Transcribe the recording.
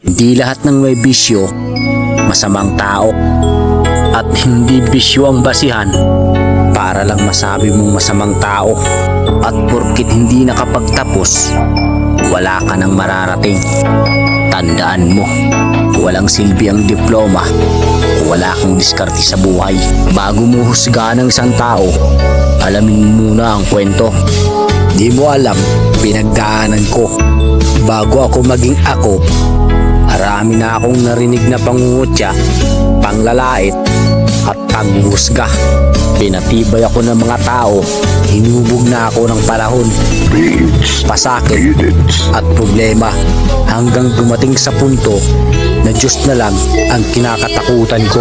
Hindi lahat ng may bisyo masamang tao, at hindi bisyo ang basihan para lang masabi mong masamang tao. At porkit hindi nakapagtapos, wala ka nang mararating. Tandaan mo, walang silbi ang diploma kung wala kang diskarte sa buhay. Bago mo husgahan ng isang tao, alamin muna ang kwento. Di mo alam, pinagdaanan ko. Bago ako maging ako, marami na akong narinig na pangungutya, panglalait at panghuhusga. Pinatibay ako ng mga tao, hinubog na ako ng panahon, pasakit at problema, hanggang dumating sa punto na Diyos na lang ang kinakatakutan ko.